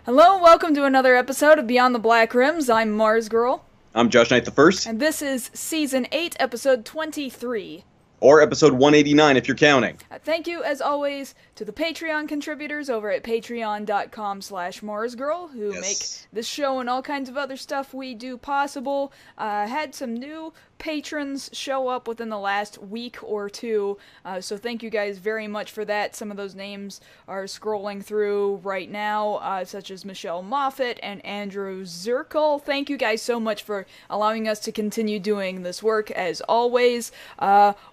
Hello, welcome to another episode of Beyond the Black Rims. I'm Mars Girl. I'm Josh Knight the First. And this is Season 8, Episode 23. Or episode 189 if you're counting. Thank you, as always, to the Patreon contributors over at patreon.com/MarsGirl, who make this show and all kinds of other stuff we do possible. Had some new patrons show up within the last week or two, so thank you guys very much for that. Some of those names are scrolling through right now, such as Michelle Moffat and Andrew Zirkle. Thank you guys so much for allowing us to continue doing this work, as always.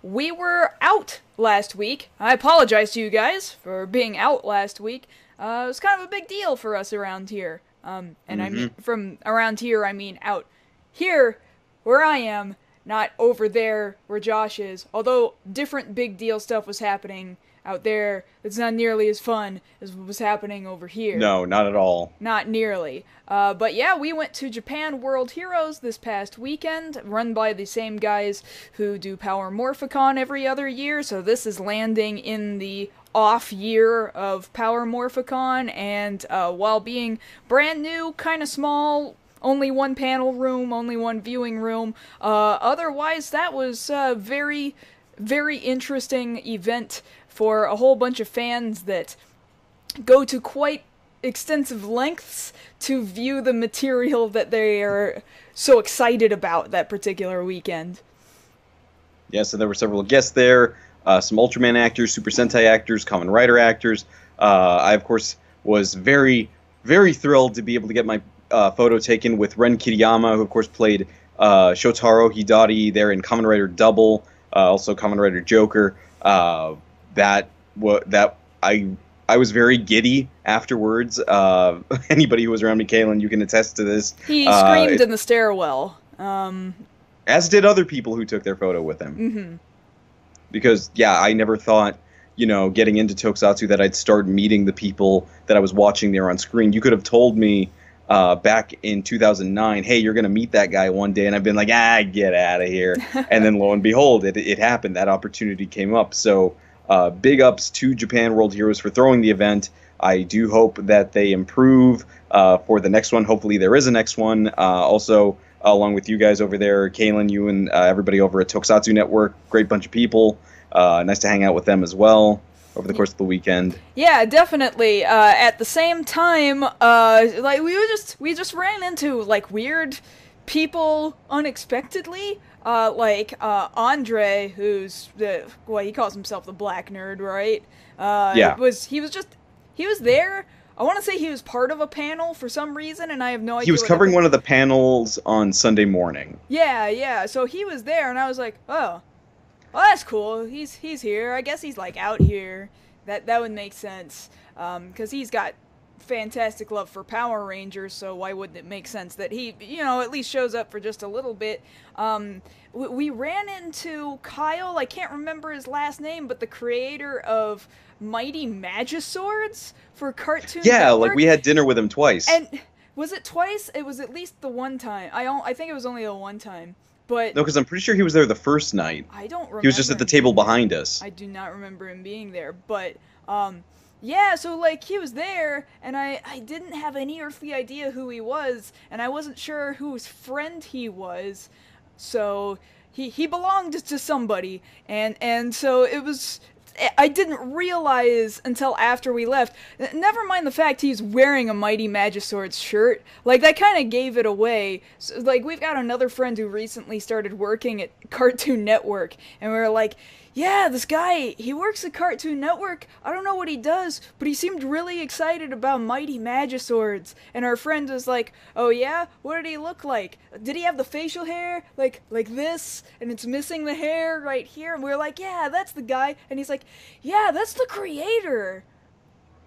We were out last week. I apologize to you guys for being out last week. It was kind of a big deal for us around here. I mean, from around here, I mean out here, where I am, not over there where Josh is. Although different big deal stuff was happening out there, it's not nearly as fun as what was happening over here. No, not at all. Not nearly. But yeah, we went to Japan World Heroes this past weekend, run by the same guys who do Power Morphicon every other year, so this is landing in the off year of Power Morphicon, and while being brand new, kind of small, only one panel room, only one viewing room, otherwise that was a very, very interesting event for a whole bunch of fans that go to quite extensive lengths to view the material that they are so excited about that particular weekend. Yeah, so there were several guests there, some Ultraman actors, Super Sentai actors, Kamen Rider actors. I, of course, was very, very thrilled to be able to get my photo taken with Ren Kiriyama, who, of course, played Shotaro Hidari there in Kamen Rider Double, also Kamen Rider Joker. I was very giddy afterwards. Anybody who was around me, Kaylin, you can attest to this. He screamed in the stairwell. As did other people who took their photo with him. Mm-hmm. Because, yeah, I never thought, getting into Tokusatsu that I'd start meeting the people that I was watching there on screen. You could have told me back in 2009, hey, you're going to meet that guy one day, and I've been like, get out of here. And then lo and behold, it happened. That opportunity came up. So big ups to Japan World Heroes for throwing the event. I do hope that they improve for the next one. Hopefully there is a next one. Also, along with you guys over there, Kaylin, you and everybody over at Tokusatsu Network, great bunch of people. Nice to hang out with them as well over the course of the weekend. Yeah, definitely. At the same time, we just ran into weird people unexpectedly. Andre, who's he calls himself the Black Nerd, right? Yeah. He was there. I want to say he was part of a panel for some reason, and I have no idea. He was covering one of the panels on Sunday morning. Yeah. So he was there, and I was like, oh, well, that's cool. He's here. I guess he's out here. That would make sense. Because he's got fantastic love for Power Rangers, so why wouldn't it make sense that he, at least shows up for just a little bit. We ran into Kyle, I can't remember his last name, but the creator of Mighty Magiswords for Cartoon Network. We had dinner with him twice. And was it twice? It was at least the one time. I think it was only the one time. But no, because I'm pretty sure he was there the first night. I don't remember. He was just at the table behind us. I do not remember him being there, but yeah, so he was there, and I didn't have any earthly idea who he was, and I wasn't sure whose friend he was, so he belonged to somebody, and so it was. I didn't realize until after we left. Never mind the fact he's wearing a Mighty Magiswords shirt. That kind of gave it away. So, we've got another friend who recently started working at Cartoon Network, and we were like, yeah, this guy, he works at Cartoon Network. I don't know what he does, but he seemed really excited about Mighty Magiswords. And our friend was like, oh yeah? What did he look like? Did he have the facial hair? Like this? And it's missing the hair right here? And we were like, yeah, that's the guy. And he's like, yeah, that's the creator.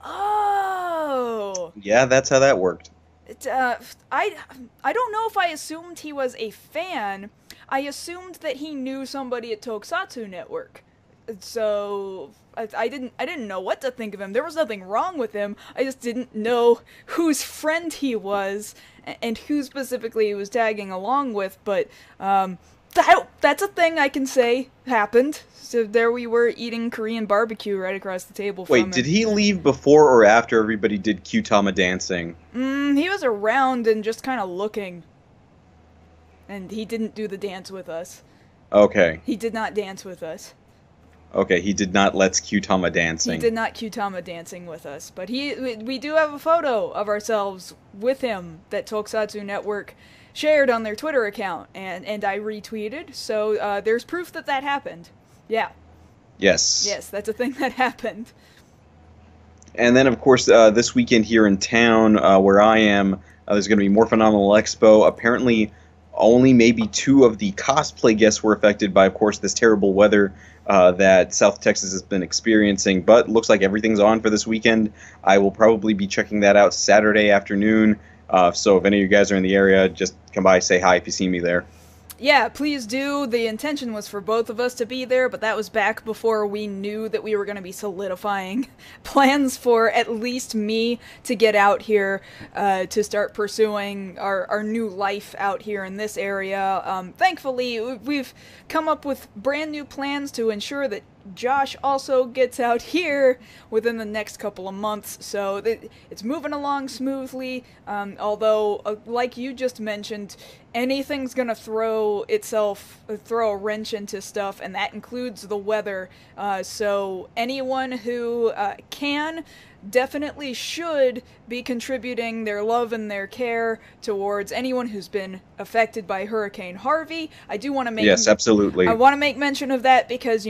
Oh. Yeah, that's how that worked. I don't know if I assumed he was a fan. I assumed that he knew somebody at Tokusatsu Network. So I didn't know what to think of him. There was nothing wrong with him. I just didn't know whose friend he was and who specifically he was tagging along with. But That's a thing I can say happened. So there we were eating Korean barbecue right across the table from Wait, him. did he leave before or after everybody did Q-Tama dancing? He was around and just kind of looking. And he didn't do the dance with us. Okay. He did not dance with us. Okay, he did not let's Q-Tama dancing. He did not Q-Tama dancing with us. But we do have a photo of ourselves with him that Tokusatsu Network shared on their Twitter account. And I retweeted. So there's proof that that happened. Yeah. Yes. Yes, that's a thing that happened. And then, of course, this weekend here in town, where I am, there's going to be More Phenomenal Expo. Apparently, only maybe 2 of the cosplay guests were affected by, of course, this terrible weather that South Texas has been experiencing. But looks like everything's on for this weekend. I will probably be checking that out Saturday afternoon. So if any of you guys are in the area, just come by, say hi if you see me there. Yeah, please do. The intention was for both of us to be there, but that was back before we knew that we were going to be solidifying plans for at least me to get out here to start pursuing our new life out here in this area. Thankfully, we've come up with brand new plans to ensure that Josh also gets out here within the next couple of months, so it's moving along smoothly, although, like you just mentioned, anything's gonna throw a wrench into stuff, and that includes the weather, so anyone who can definitely should be contributing their love and their care towards anyone who's been affected by Hurricane Harvey. I do want to make Yes, absolutely. I want to make mention of that because,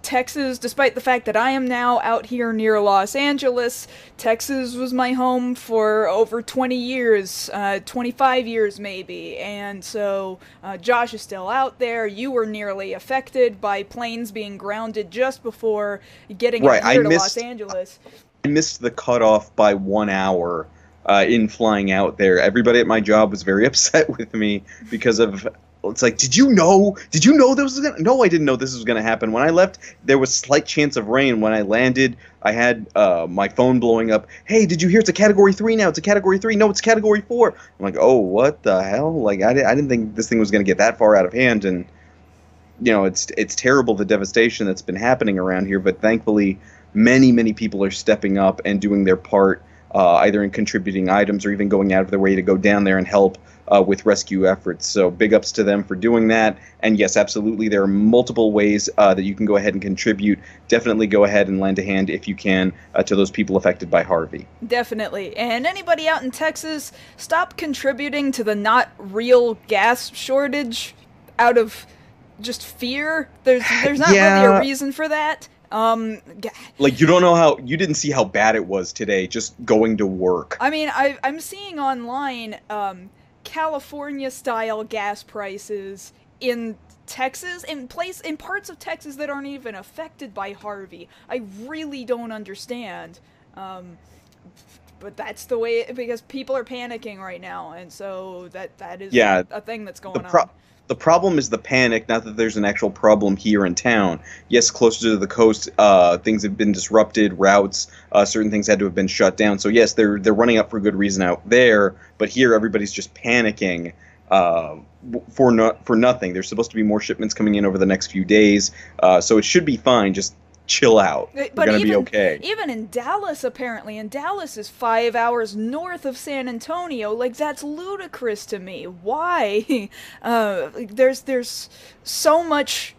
Texas, despite the fact that I am now out here near Los Angeles, Texas was my home for over 20 years, 25 years maybe, and so Josh is still out there. You were nearly affected by planes being grounded just before getting out here to Los Angeles. I missed the cutoff by 1 hour in flying out there. Everybody at my job was very upset with me because of... It's like, did you know this was gonna... No, I didn't know this was going to happen. When I left, there was slight chance of rain. When I landed, I had my phone blowing up. Hey, did you hear it's a Category 3 now? It's a Category 3. No, it's Category 4. I'm like, oh, what the hell? Like, I didn't think this thing was going to get that far out of hand. And, it's terrible, the devastation that's been happening around here. But thankfully, many, many people are stepping up and doing their part, either in contributing items or even going out of their way to go down there and help with rescue efforts. So big ups to them for doing that. And yes, absolutely, there are multiple ways that you can go ahead and contribute. Definitely go ahead and lend a hand if you can to those people affected by Harvey. Definitely. And anybody out in Texas, stop contributing to the not real gas shortage out of just fear. There's not really a reason for that. Like, you didn't see how bad it was today just going to work. I mean, I'm seeing online California-style gas prices in Texas, in parts of Texas that aren't even affected by Harvey. I really don't understand. But that's the way, because people are panicking right now, and so that is a thing that's going on. The problem is the panic, not that there's an actual problem here in town. Yes, closer to the coast, things have been disrupted, routes, certain things had to have been shut down. So yes, they're running up for good reason out there, but here everybody's just panicking for nothing. There's supposed to be more shipments coming in over the next few days, so it should be fine. Just chill out. We're going to be okay. Even in Dallas, apparently. And Dallas is 5 hours north of San Antonio. Like, that's ludicrous to me. Why? There's so much...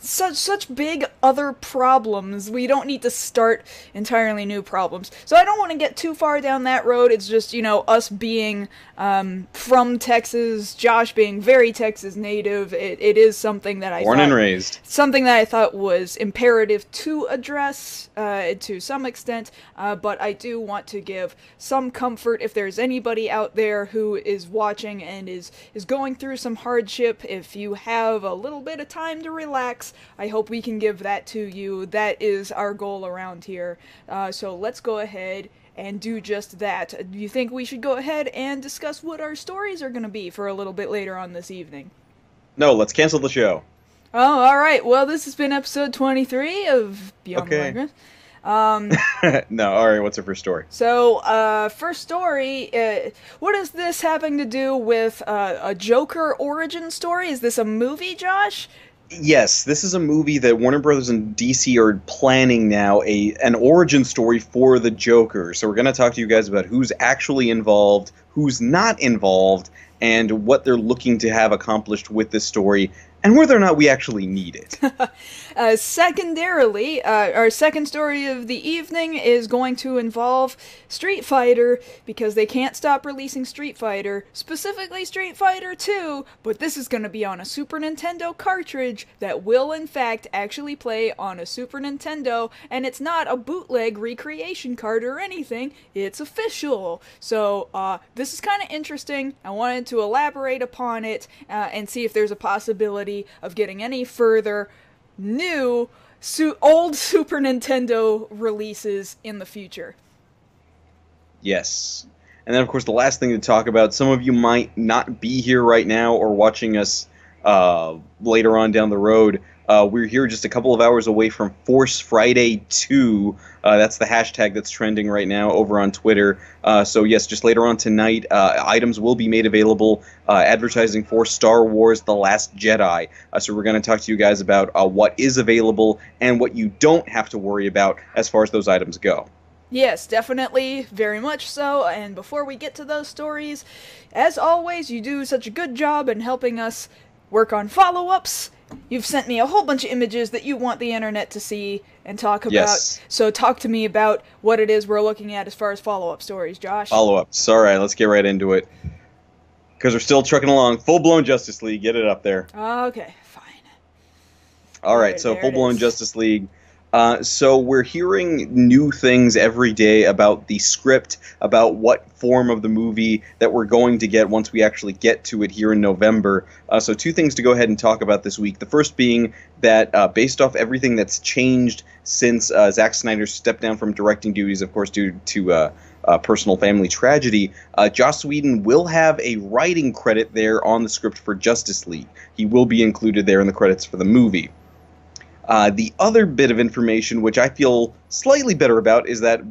Such big other problems. We don't need to start entirely new problems. So I don't want to get too far down that road. It's just, us being from Texas, Josh being very Texas native. It is something that Born and raised. Something that I thought was imperative to address to some extent. But I do want to give some comfort if there's anybody out there who is watching and is going through some hardship. If you have a little bit of time to relax, I hope we can give that to you. That is our goal around here. So let's go ahead and do just that. Do you think we should go ahead and discuss what our stories are going to be for a little bit later on this evening? No, let's cancel the show. Oh, alright. Well, this has been episode 23 of Beyond the Margin. No, all right. What's our first story? So, first story, what is this having to do with a Joker origin story? Is this a movie, Josh? Yes, this is a movie that Warner Brothers and DC are planning now, an origin story for the Joker. So we're going to talk to you guys about who's actually involved, who's not involved, and what they're looking to have accomplished with this story, and whether or not we actually need it. Secondarily, our second story of the evening is going to involve Street Fighter, because they can't stop releasing Street Fighter, specifically Street Fighter 2, but this is going to be on a Super Nintendo cartridge that will, in fact, actually play on a Super Nintendo, and it's not a bootleg recreation card or anything, it's official. So, this is kind of interesting. I wanted to elaborate upon it, and see if there's a possibility of getting any further new old Super Nintendo releases in the future. Yes. And then, of course, the last thing to talk about, some of you might not be here right now or watching us later on down the road. We're here just a couple of hours away from Force Friday 2. That's the hashtag that's trending right now over on Twitter. So yes, just later on tonight, items will be made available, advertising for Star Wars The Last Jedi. So we're going to talk to you guys about what is available and what you don't have to worry about as far as those items go. Yes, definitely, very much so. And before we get to those stories, as always, you do such a good job in helping us work on follow-ups. You've sent me a whole bunch of images that you want the internet to see and talk about. Yes. So talk to me about what it is we're looking at as far as follow-up stories, Josh. Follow-ups. All right, let's get right into it. Because we're still trucking along. Full-blown Justice League. Get it up there. Okay, fine. All right, so there it full-blown is. Justice League. So we're hearing new things every day about the script, about what form of the movie that we're going to get once we actually get to it here in November. So two things to go ahead and talk about this week. The first being that based off everything that's changed since Zack Snyder stepped down from directing duties, of course, due to personal family tragedy, Joss Whedon will have a writing credit there on the script for Justice League. He will be included there in the credits for the movie. The other bit of information, which I feel slightly better about, is that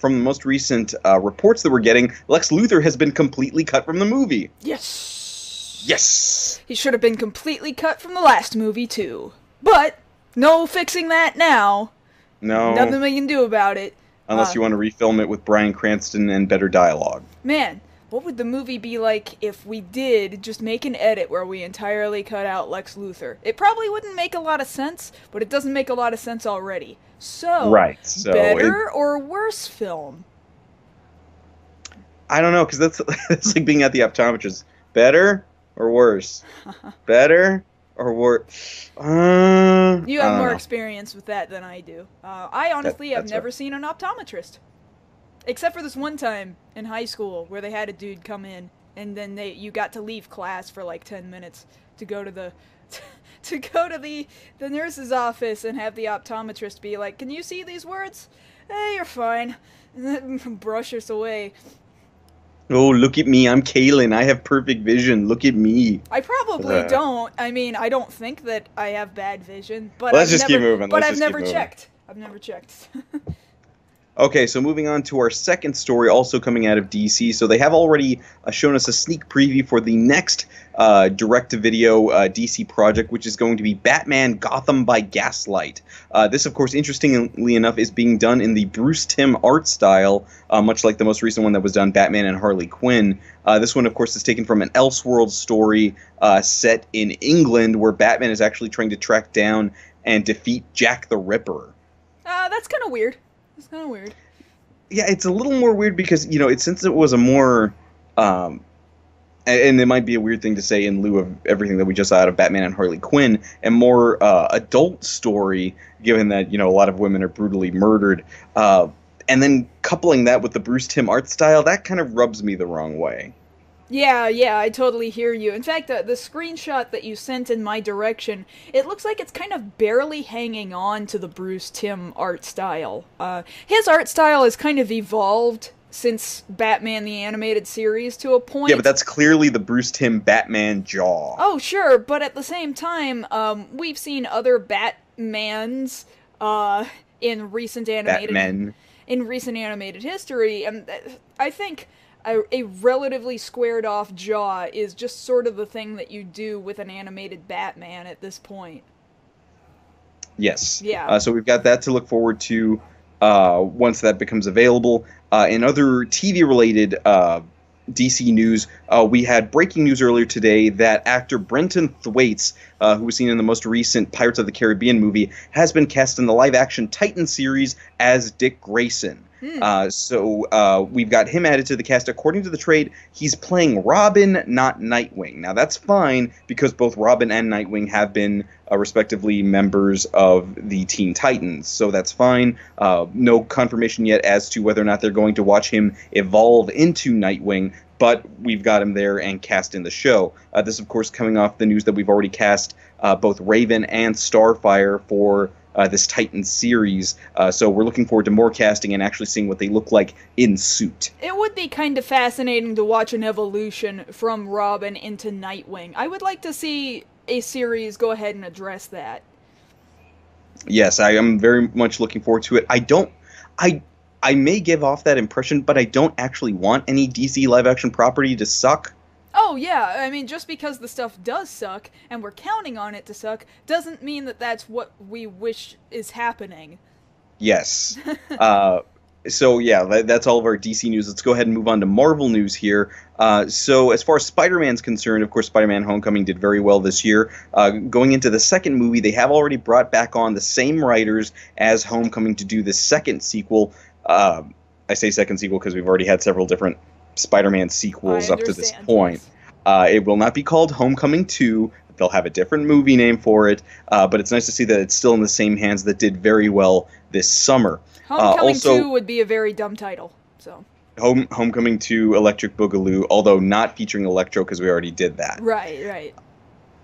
from the most recent reports that we're getting, Lex Luthor has been completely cut from the movie. Yes. Yes! He should have been completely cut from the last movie, too. But, no fixing that now. No. Nothing we can do about it. Unless you want to refilm it with Bryan Cranston and better dialogue. Man, what would the movie be like if we did just make an edit where we entirely cut out Lex Luthor? It probably wouldn't make a lot of sense, but it doesn't make a lot of sense already. So, right, so better or worse film? I don't know, because that's like being at the optometrist. Better or worse? Better or worse? You have more know. experience with that than I do. I honestly have that's never right. seen an optometrist. Except for this one time in high school where they had a dude come in and then you got to leave class for like 10 minutes to go to the the nurse's office and have the optometrist be like, "Can you see these words?" "Hey, you're fine." And then brush us away. Oh, look at me. I'm Kalen. I have perfect vision. Look at me. I probably don't. I mean, I don't think that I have bad vision, but Let's just keep moving. But Let's I've just keep never moving. checked. I've never checked. Okay, so moving on to our second story, also coming out of DC. So they have already shown us a sneak preview for the next direct-to-video DC project, which is going to be Batman Gotham by Gaslight. This, of course, interestingly enough, is being done in the Bruce Timm art style, much like the most recent one that was done, Batman and Harley Quinn. This one, of course, is taken from an Elseworld story set in England, where Batman is actually trying to track down and defeat Jack the Ripper. That's kind of weird. It's kind of weird. Yeah, it's a little more weird because, since it was a more, and it might be a weird thing to say in lieu of everything that we just saw out of Batman and Harley Quinn, and more adult story, given that, a lot of women are brutally murdered, and then coupling that with the Bruce Timm art style, that kind of rubs me the wrong way. Yeah, I totally hear you. In fact, the screenshot that you sent in my direction, it looks like it's kind of barely hanging on to the Bruce Timm art style. His art style has kind of evolved since Batman the Animated Series to a point. Yeah, but that's clearly the Bruce Timm Batman jaw. Oh, sure, but at the same time, we've seen other Batmans, in recent Batman. animated history, and I think a relatively squared off jaw is just sort of the thing that you do with an animated Batman at this point. Yes. Yeah. So we've got that to look forward to once that becomes available. In other TV-related DC news, we had breaking news earlier today that actor Brenton Thwaites, who was seen in the most recent Pirates of the Caribbean movie, has been cast in the live-action Titan series as Dick Grayson. So we've got him added to the cast. According to the trade, he's playing Robin, not Nightwing. Now that's fine because both Robin and Nightwing have been respectively members of the Teen Titans. So that's fine. No confirmation yet as to whether or not they're going to watch him evolve into Nightwing, but we've got him there and cast in the show. This, of course, coming off the news that we've already cast both Raven and Starfire for this Titan series. So we're looking forward to more casting and actually seeing what they look like in suit. It would be kind of fascinating to watch an evolution from Robin into Nightwing. I would like to see a series go ahead and address that. Yes, I am very much looking forward to it. I may give off that impression, but I don't actually want any DC live-action property to suck. Oh, yeah, I mean, just because the stuff does suck, and we're counting on it to suck, doesn't mean that that's what we wish is happening. Yes. So, yeah, that's all of our DC news. Let's go ahead and move on to Marvel news here. So, as far as Spider-Man's concerned, of course, Spider-Man Homecoming did very well this year. Going into the second movie, they have already brought back on the same writers as Homecoming to do the second sequel. I say second sequel because we've already had several different Spider-Man sequels up to this point. It will not be called Homecoming 2. They'll have a different movie name for it, but it's nice to see that it's still in the same hands that did very well this summer. Homecoming 2 would be a very dumb title. So Homecoming 2 Electric Boogaloo, although not featuring Electro because we already did that. Right.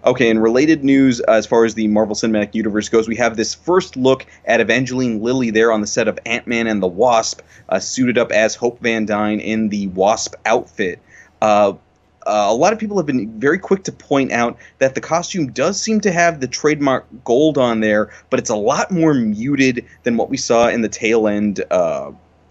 Okay, in related news, as far as the Marvel Cinematic Universe goes, we have this first look at Evangeline Lilly there on the set of Ant-Man and the Wasp, suited up as Hope Van Dyne in the Wasp outfit. A lot of people have been very quick to point out that the costume does seem to have the trademark gold on there, but it's a lot more muted than what we saw in the tail end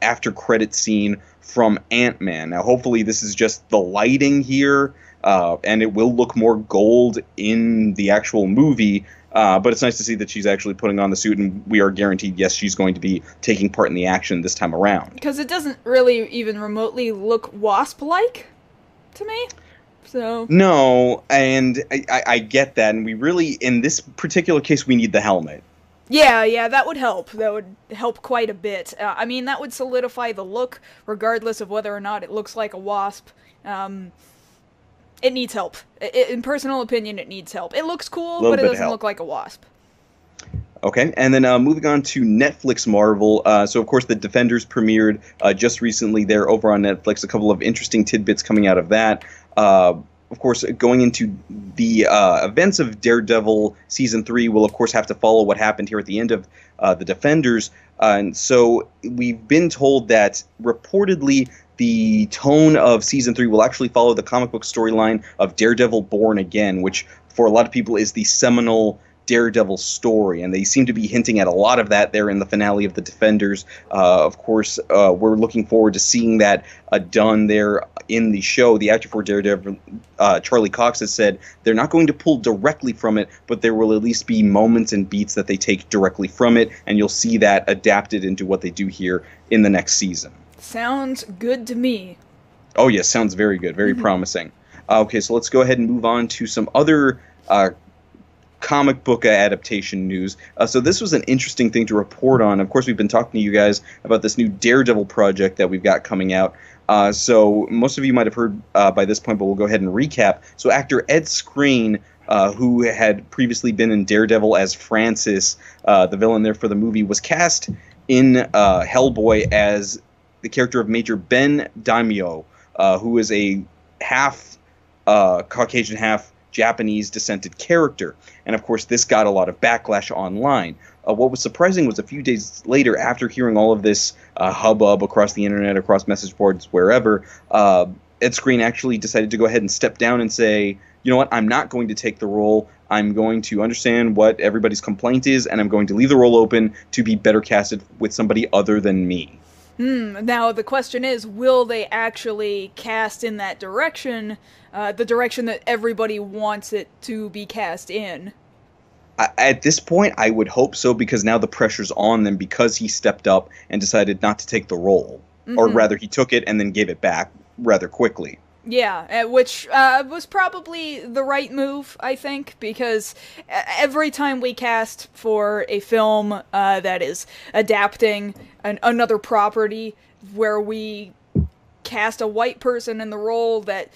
after credit scene from Ant-Man. Now, hopefully this is just the lighting here, and it will look more gold in the actual movie, but it's nice to see that she's actually putting on the suit, and we are guaranteed, yes, she's going to be taking part in the action this time around. Because it doesn't really even remotely look Wasp-like to me. So no, and I get that, and we really, in this particular case, we need the helmet. Yeah, that would help. That would help quite a bit. I mean, that would solidify the look, regardless of whether or not it looks like a wasp. It needs help. In personal opinion, it needs help. It looks cool, but it doesn't look like a wasp. Okay, and then moving on to Netflix Marvel. So, of course, The Defenders premiered just recently there over on Netflix. A couple of interesting tidbits coming out of that. Of course, going into the events of Daredevil Season 3, we'll, of course, have to follow what happened here at the end of The Defenders. And so we've been told that reportedly the tone of Season 3 will actually follow the comic book storyline of Daredevil Born Again, which for a lot of people is the seminal Daredevil story, and they seem to be hinting at a lot of that there in the finale of The Defenders. Of course, we're looking forward to seeing that done there in the show. The actor for Daredevil, Charlie Cox, has said they're not going to pull directly from it, but there will at least be moments and beats that they take directly from it, and you'll see that adapted into what they do here in the next season. Sounds good to me. Oh, yes, sounds very good, very promising. Okay, so let's go ahead and move on to some other comic book adaptation news. So this was an interesting thing to report on. Of course, we've been talking to you guys about this new Daredevil project that we've got coming out. So most of you might have heard by this point, but we'll go ahead and recap. So actor Ed Skrein, who had previously been in Daredevil as Francis, the villain there for the movie, was cast in Hellboy as the character of Major Ben Daimyo, who is a half Caucasian, half Japanese descended character. And of course, this got a lot of backlash online. What was surprising was a few days later, after hearing all of this hubbub across the internet, across message boards, wherever, Ed Skrein actually decided to go ahead and step down and say, you know what, I'm not going to take the role. I'm going to understand what everybody's complaint is, and I'm going to leave the role open to be better casted with somebody other than me. Now, the question is, will they actually cast in that direction, the direction that everybody wants it to be cast in? At this point, I would hope so, because now the pressure's on them because he stepped up and decided not to take the role. Or rather, he took it and then gave it back rather quickly. Yeah, which was probably the right move, I think, because every time we cast for a film that is adapting another property, where we cast a white person in the role that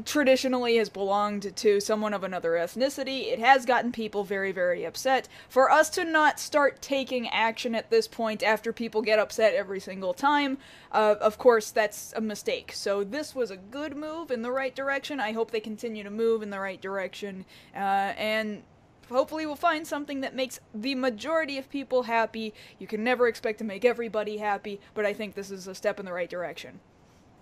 traditionally has belonged to someone of another ethnicity, it has gotten people very, very upset. For us to not start taking action at this point after people get upset every single time, of course, that's a mistake. So this was a good move in the right direction. I hope they continue to move in the right direction, and hopefully we'll find something that makes the majority of people happy. You can never expect to make everybody happy, but I think this is a step in the right direction.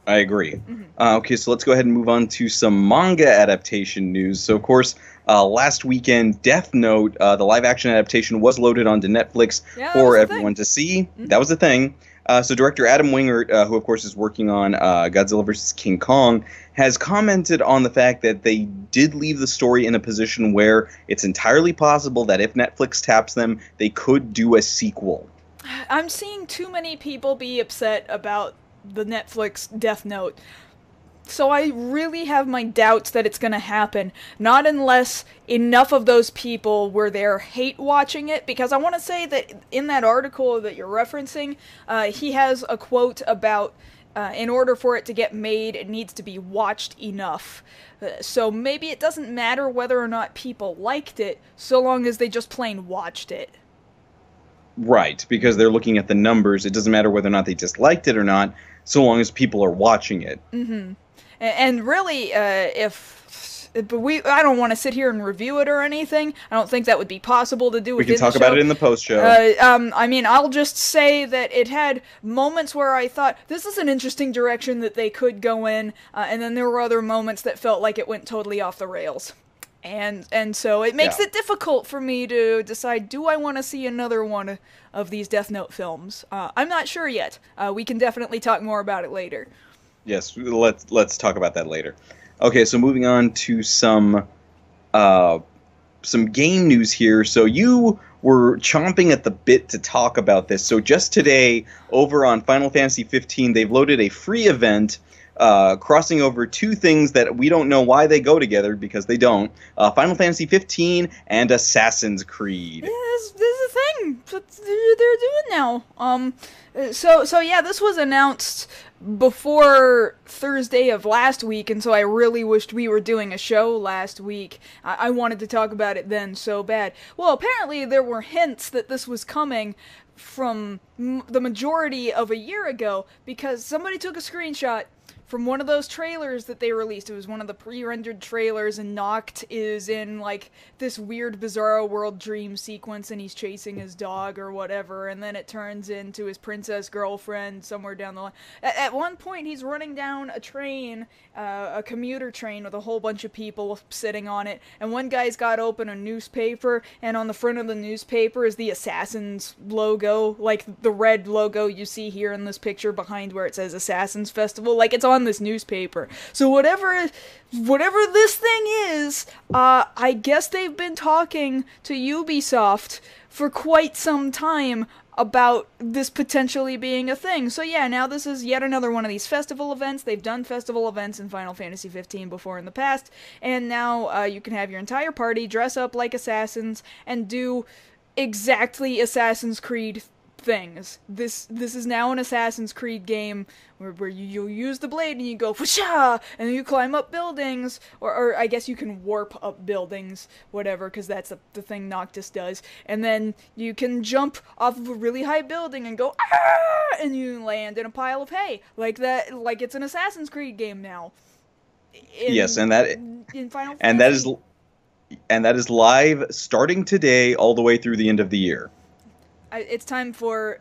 I agree. Okay, so let's go ahead and move on to some manga adaptation news. So, of course, last weekend, Death Note, the live-action adaptation, was loaded onto Netflix for everyone to see. That was the thing. So director Adam Wingert, who, of course, is working on Godzilla vs. King Kong, has commented on the fact that they did leave the story in a position where it's entirely possible that if Netflix taps them, they could do a sequel. I'm seeing too many people be upset about the Netflix Death Note, so I really have my doubts that it's gonna happen, not unless enough of those people were there hate watching it, because I want to say that in that article that you're referencing, he has a quote about in order for it to get made, it needs to be watched enough. So maybe it doesn't matter whether or not people liked it, so long as they just plain watched it. Right, because they're looking at the numbers. It doesn't matter whether or not they disliked it or not, so long as people are watching it. And really, I don't want to sit here and review it or anything. I don't think that would be possible to do. We can talk about it in the post show. I mean, I'll just say that it had moments where I thought this is an interesting direction that they could go in, and then there were other moments that felt like it went totally off the rails. And so it makes it difficult for me to decide, do I want to see another one of these Death Note films? I'm not sure yet. We can definitely talk more about it later. Yes, let's talk about that later. Okay, so moving on to some game news here. So you were chomping at the bit to talk about this. So just today, over on Final Fantasy 15, they've loaded a free event crossing over two things that we don't know why they go together, because they don't. Final Fantasy 15 and Assassin's Creed. Yeah, this is a thing that they're doing now. So yeah, this was announced before Thursday of last week, and so I really wished we were doing a show last week. I wanted to talk about it then so bad. Well, apparently there were hints that this was coming from the majority of a year ago, because somebody took a screenshot from one of those trailers that they released. It was one of the pre-rendered trailers, and Noct is in, like, this weird Bizarro World dream sequence, and he's chasing his dog or whatever, and then it turns into his princess girlfriend somewhere down the line. At one point, he's running down a train, a commuter train with a whole bunch of people sitting on it, and one guy's got open a newspaper, and on the front of the newspaper is the Assassin's logo, like the red logo you see here in this picture behind where it says Assassin's Festival. Like, it's on this newspaper. So whatever this thing is, I guess they've been talking to Ubisoft for quite some time about this potentially being a thing. So yeah, now this is yet another one of these festival events. They've done festival events in Final Fantasy 15 before in the past, and now you can have your entire party dress up like assassins and do exactly Assassin's Creed things. This is now an Assassin's Creed game where you'll use the blade and you go whoosha, and then you climb up buildings, or I guess you can warp up buildings, whatever, because that's the thing Noctis does, and then you can jump off of a really high building and go ah, and you land in a pile of hay, like that, like it's an Assassin's Creed game now. Yes, and that in Final Fantasy. And that is live starting today all the way through the end of the year. It's time for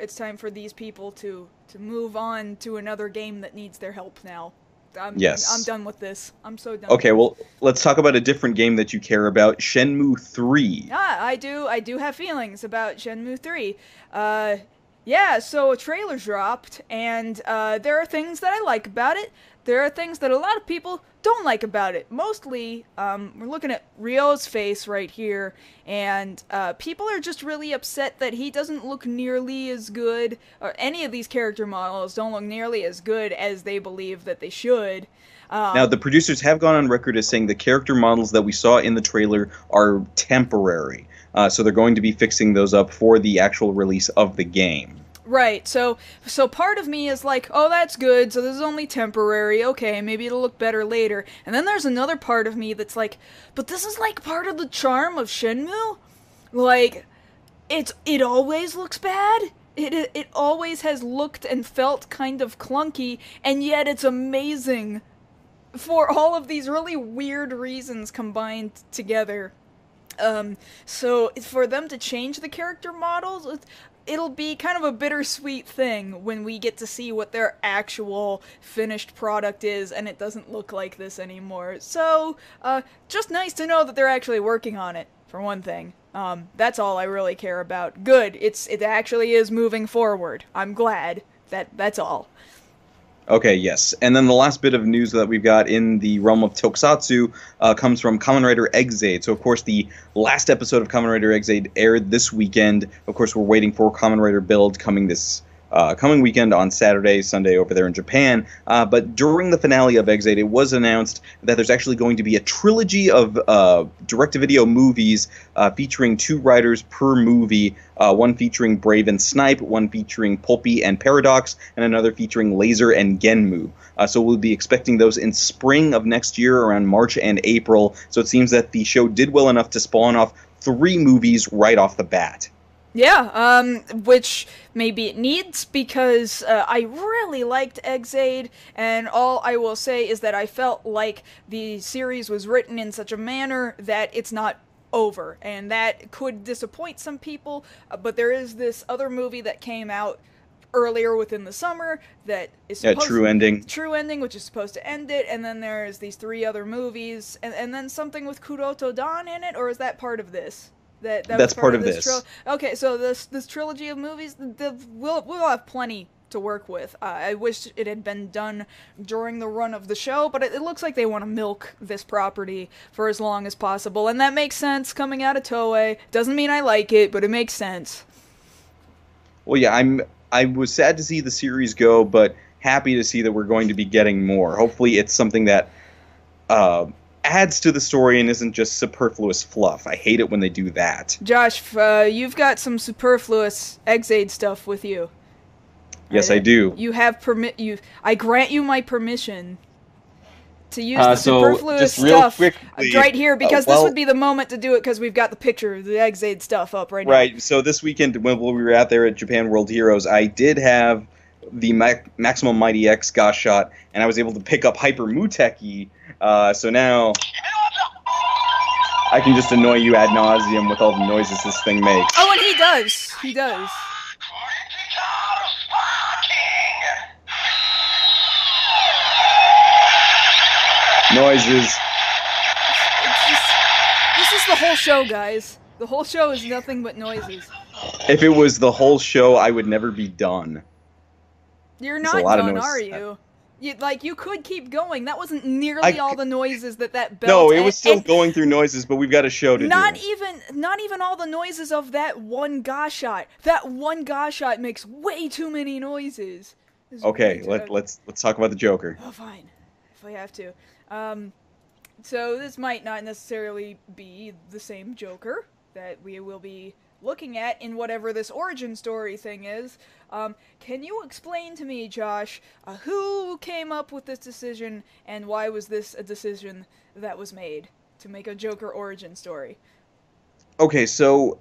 these people to move on to another game that needs their help now. I'm Yes. done with this. I'm so done. Okay, well, let's talk about a different game that you care about, Shenmue 3. I do have feelings about Shenmue 3. Uh, yeah, so a trailer dropped, and there are things that I like about it. There are things that a lot of people don't like about it. Mostly, we're looking at Ryo's face right here, and people are just really upset that he doesn't look nearly as good, or any of these character models don't look nearly as good as they believe that they should. Now, the producers have gone on record as saying the character models that we saw in the trailer are temporary. So they're going to be fixing those up for the actual release of the game. Right, so part of me is like, oh, that's good, so this is only temporary, okay, maybe it'll look better later. And then there's another part of me that's like, but this is like part of the charm of Shenmue? Like, it always looks bad? It always has looked and felt kind of clunky, and yet it's amazing for all of these really weird reasons combined together. So for them to change the character models, it'll be kind of a bittersweet thing when we get to see what their actual finished product is and it doesn't look like this anymore. So, just nice to know that they're actually working on it, for one thing. That's all I really care about. Good, it actually is moving forward. I'm glad. That's all. Okay, yes. And then the last bit of news that we've got in the realm of Tokusatsu comes from Kamen Rider Ex-Aid. So, of course, the last episode of Kamen Rider Ex-Aid aired this weekend. Of course, we're waiting for Kamen Rider Build coming this coming weekend on Saturday, Sunday over there in Japan. But during the finale of Ex-Aid, it was announced that there's actually going to be a trilogy of direct-to-video movies featuring 2 riders per movie, one featuring Brave and Snipe, one featuring Pulpy and Paradox, and another featuring Laser and Genmu. So we'll be expecting those in spring of next year, around March and April. So it seems that the show did well enough to spawn off 3 movies right off the bat. Yeah, which maybe it needs, because I really liked Ex-Aid, and all I will say is that I felt like the series was written in such a manner that it's not over, and that could disappoint some people, but there is this other movie that came out earlier within the summer that is supposed True Ending, which is supposed to end it, and then there's these 3 other movies, and then something with Kuroto Dan in it, or is that part of this? That's part of this. Okay, so this trilogy of movies, we'll have plenty to work with. I wish it had been done during the run of the show, but it looks like they want to milk this property for as long as possible, and that makes sense coming out of Toei. Doesn't mean I like it, but it makes sense. Well, yeah, I was sad to see the series go, but happy to see that we're going to be getting more. Hopefully, it's something that adds to the story and isn't just superfluous fluff. I hate it when they do that. Josh, you've got some superfluous Ex-Aid stuff with you. Yes, I do. You have I grant you my permission to use the superfluous stuff right here, because this would be the moment to do it, because we've got the picture of the Ex-Aid stuff up right now. Right, so this weekend when we were out there at Japan World Heroes, I did have the Maximum Mighty X Gosh Shot, and I was able to pick up Hyper Muteki, so now I can just annoy you ad nauseum with all the noises this thing makes. Oh, and he does. Noises. This is the whole show, guys. The whole show is nothing but noises. If it was the whole show, I would never be done. You're not done, are you? You could keep going. That wasn't nearly all the noises that belt. No, it was still going through noises, but we've got a show to do. Not even all the noises of that one Gosh Shot. That one Gosh Shot makes way too many noises. Okay, let's talk about the Joker. Oh, fine, if I have to. So this might not necessarily be the same Joker that we will be looking at in whatever this origin story thing is. Can you explain to me, Josh, who came up with this decision, and why was this a decision that was made to make a Joker origin story? Okay, so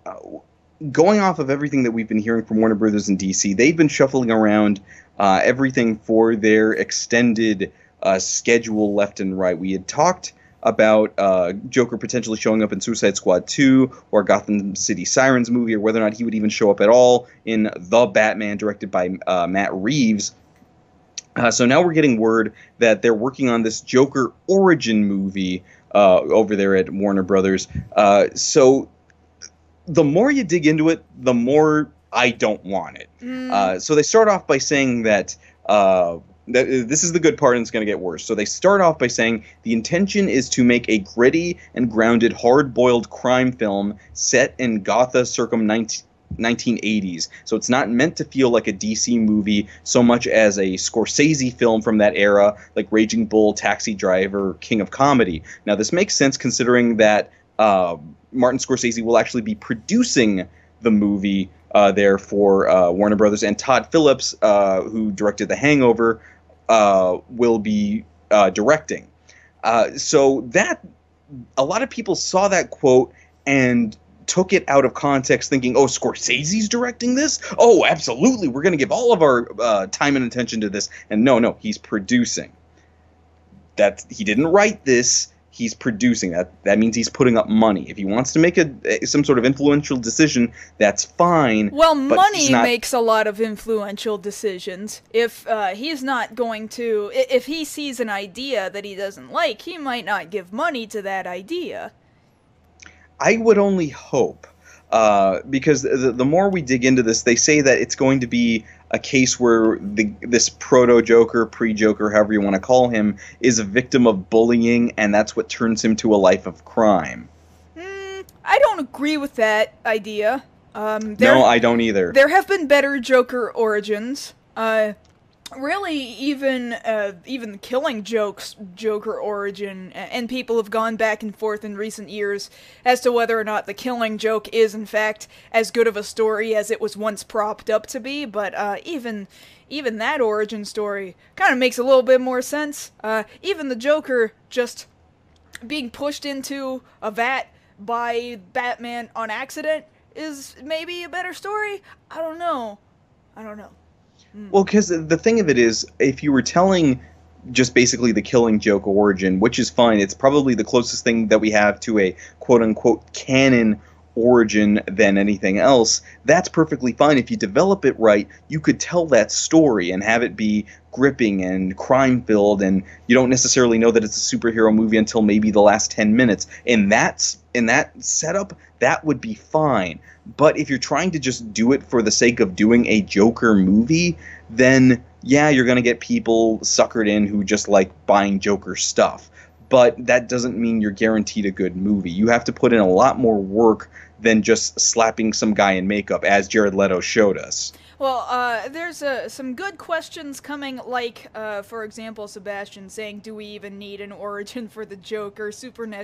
going off of everything that we've been hearing from Warner Brothers and DC, they've been shuffling around everything for their extended schedule left and right. We had talked about Joker potentially showing up in Suicide Squad 2 or Gotham City Sirens movie, or whether or not he would even show up at all in The Batman, directed by Matt Reeves. So now we're getting word that they're working on this Joker origin movie over there at Warner Brothers. So the more you dig into it, the more I don't want it. Mm, So they start off by saying that. This is the good part, and it's going to get worse. So they start off by saying the intention is to make a gritty and grounded, hard-boiled crime film set in Gotha circa 1980s. So it's not meant to feel like a DC movie so much as a Scorsese film from that era, like Raging Bull, Taxi Driver, King of Comedy. Now this makes sense considering that Martin Scorsese will actually be producing the movie there for Warner Brothers, and Todd Phillips, who directed The Hangover, will be directing. So that a lot of people saw that quote and took it out of context, thinking, "Oh, Scorsese's directing this? Oh, absolutely, we're going to give all of our time and attention to this." And no, he's producing. That he didn't write this. He's producing that. That means he's putting up money. If he wants to make some sort of influential decision, that's fine. well, But money he's not. makes a lot of influential decisions. If he's not going to, if he sees an idea that he doesn't like, he might not give money to that idea. I would only hope, because the more we dig into this, they say that it's going to be a case where this proto-Joker, pre-Joker, however you want to call him, is a victim of bullying, and that's what turns him to a life of crime. I don't agree with that idea. No, I don't either. There have been better Joker origins. Really, even the Killing Joke's Joker origin, and people have gone back and forth in recent years as to whether or not the Killing Joke is in fact as good of a story as it was once propped up to be. But even that origin story kind of makes a little bit more sense. Even the Joker just being pushed into a vat by Batman on accident is maybe a better story. I don't know. Well, because the thing of it is, if you were telling just basically the Killing Joke origin, which is fine, it's probably the closest thing that we have to a quote-unquote canon origin than anything else, that's perfectly fine. If you develop it right, you could tell that story and have it be gripping and crime-filled, and you don't necessarily know that it's a superhero movie until maybe the last 10 minutes. In that setup, that would be fine. But if you're trying to just do it for the sake of doing a Joker movie, then yeah, you're going to get people suckered in who just like buying Joker stuff. But that doesn't mean you're guaranteed a good movie. You have to put in a lot more work than just slapping some guy in makeup, as Jared Leto showed us. Well, there's some good questions coming, like, for example, Sebastian saying, do we even need an origin for the Joker?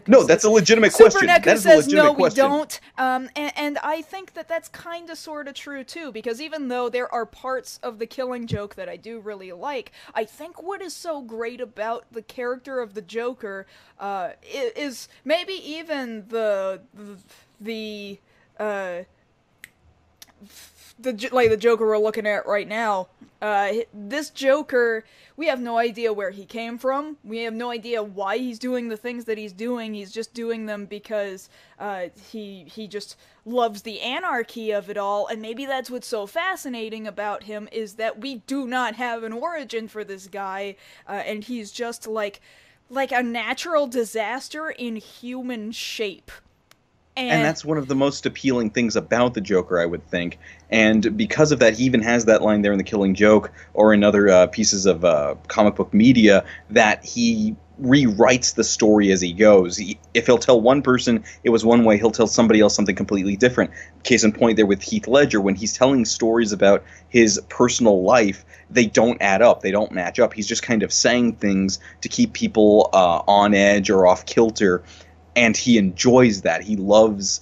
No, that's a legitimate question. That is says, a legitimate no, question. we don't. And I think that that's kind of sort of true, too, because even though there are parts of the Killing Joke that I do really like, I think what is so great about the character of the Joker is maybe even the Joker we're looking at right now. This Joker, we have no idea where he came from. We have no idea why he's doing the things that he's doing. He's just doing them because he just loves the anarchy of it all. And maybe that's what's so fascinating about him, is that we do not have an origin for this guy, and he's just like a natural disaster in human shape. And that's one of the most appealing things about the Joker, I would think. And because of that, he even has that line there in The Killing Joke, or in other pieces of comic book media, that he rewrites the story as he goes. If he'll tell one person it was one way, he'll tell somebody else something completely different. Case in point there with Heath Ledger, when he's telling stories about his personal life, they don't add up, they don't match up. He's just kind of saying things to keep people on edge or off kilter. And he enjoys that. He loves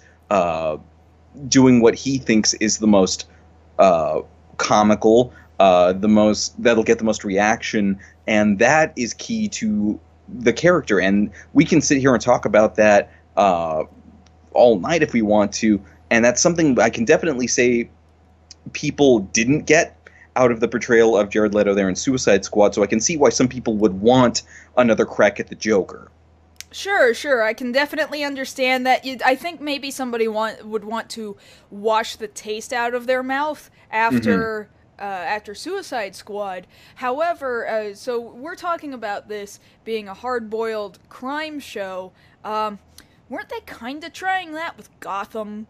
doing what he thinks is the most comical, that'll get the most reaction, and that is key to the character. And we can sit here and talk about that all night if we want to, and that's something I can definitely say people didn't get out of the portrayal of Jared Leto there in Suicide Squad, so I can see why some people would want another crack at the Joker. Sure. I can definitely understand that. I think maybe somebody would want to wash the taste out of their mouth after after Suicide Squad. However, so we're talking about this being a hard-boiled crime show. Weren't they kind of trying that with Gotham?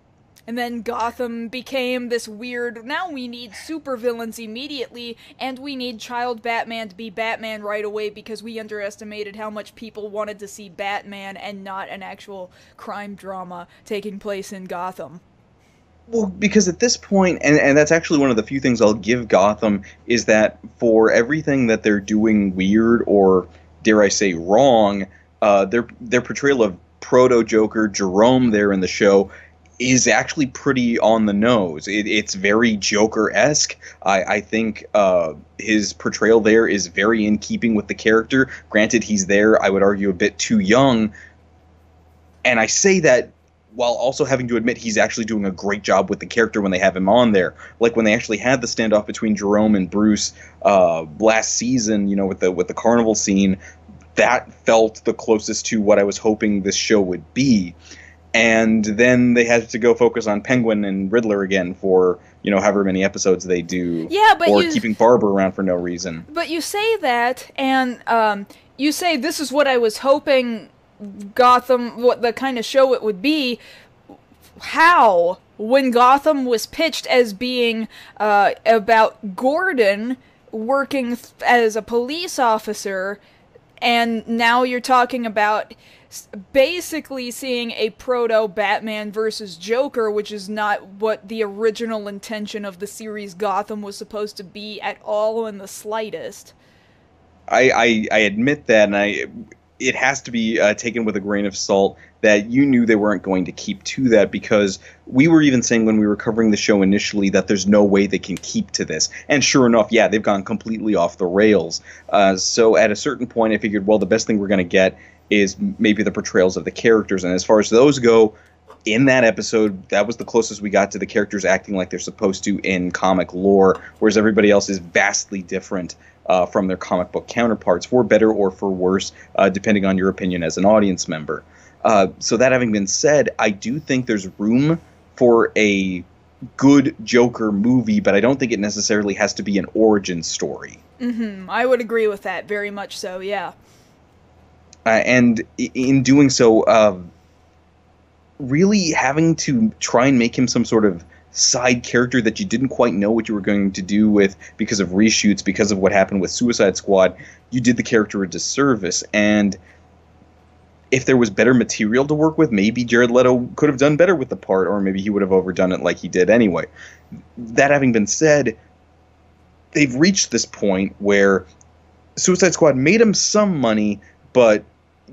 And then Gotham became this weird, now we need supervillains immediately, and we need child Batman to be Batman right away because we underestimated how much people wanted to see Batman and not an actual crime drama taking place in Gotham. Well, because at this point, and that's actually one of the few things I'll give Gotham, is that for everything that they're doing weird or, dare I say, wrong, their portrayal of Proto-Joker, Jerome there in the show, is actually pretty on the nose. It's very Joker-esque. I think his portrayal there is very in keeping with the character. Granted, he's there, I would argue, a bit too young. And I say that while also having to admit he's actually doing a great job with the character when they have him on there. Like when they actually had the standoff between Jerome and Bruce last season, with the carnival scene, that felt the closest to what I was hoping this show would be. And then they had to go focus on Penguin and Riddler again for, however many episodes they do. Yeah, but or keeping Barber around for no reason. But you say that, and you say this is what I was hoping Gotham, what the kind of show it would be. How? When Gotham was pitched as being about Gordon working as a police officer, and now you're talking about basically seeing a proto-Batman versus Joker, which is not what the original intention of the series Gotham was supposed to be at all in the slightest. I admit that, and it has to be taken with a grain of salt that you knew they weren't going to keep to that, because we were even saying when we were covering the show initially that there's no way they can keep to this. And sure enough, yeah, they've gone completely off the rails. So at a certain point, I figured, well, the best thing we're going to get is maybe the portrayals of the characters. And as far as those go, in that episode, that was the closest we got to the characters acting like they're supposed to in comic lore, whereas everybody else is vastly different from their comic book counterparts, for better or for worse, depending on your opinion as an audience member. So that having been said, I do think there's room for a good Joker movie, but I don't think it necessarily has to be an origin story. I would agree with that, very much so, yeah. And in doing so, really having to try and make him some sort of side character that you didn't quite know what you were going to do with because of reshoots, because of what happened with Suicide Squad, you did the character a disservice. And if there was better material to work with, maybe Jared Leto could have done better with the part, or maybe he would have overdone it like he did anyway. That having been said, they've reached this point where Suicide Squad made him some money, but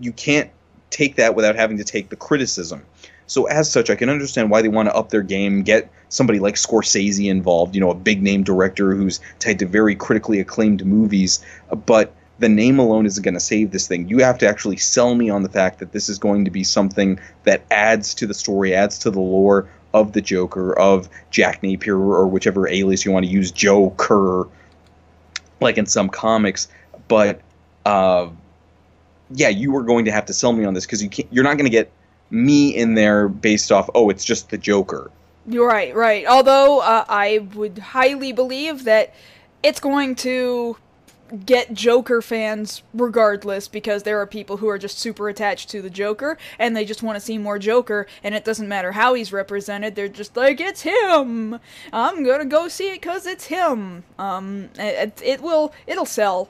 you can't take that without having to take the criticism. So as such, I can understand why they want to up their game, get somebody like Scorsese involved, a big-name director who's tied to very critically acclaimed movies, but the name alone isn't going to save this thing. You have to actually sell me on the fact that this is going to be something that adds to the story, adds to the lore of the Joker, of Jack Napier, or whichever alias you want to use, Joe Kerr, like in some comics. But, yeah, you are going to have to sell me on this, because you're not going to get me in there based off, it's just the Joker. You're right. Although, I would highly believe that it's going to get Joker fans regardless, because there are people who are just super attached to the Joker, and they just want to see more Joker, and it doesn't matter how he's represented, they're just like, it's him! I'm gonna go see it because it's him. It'll sell.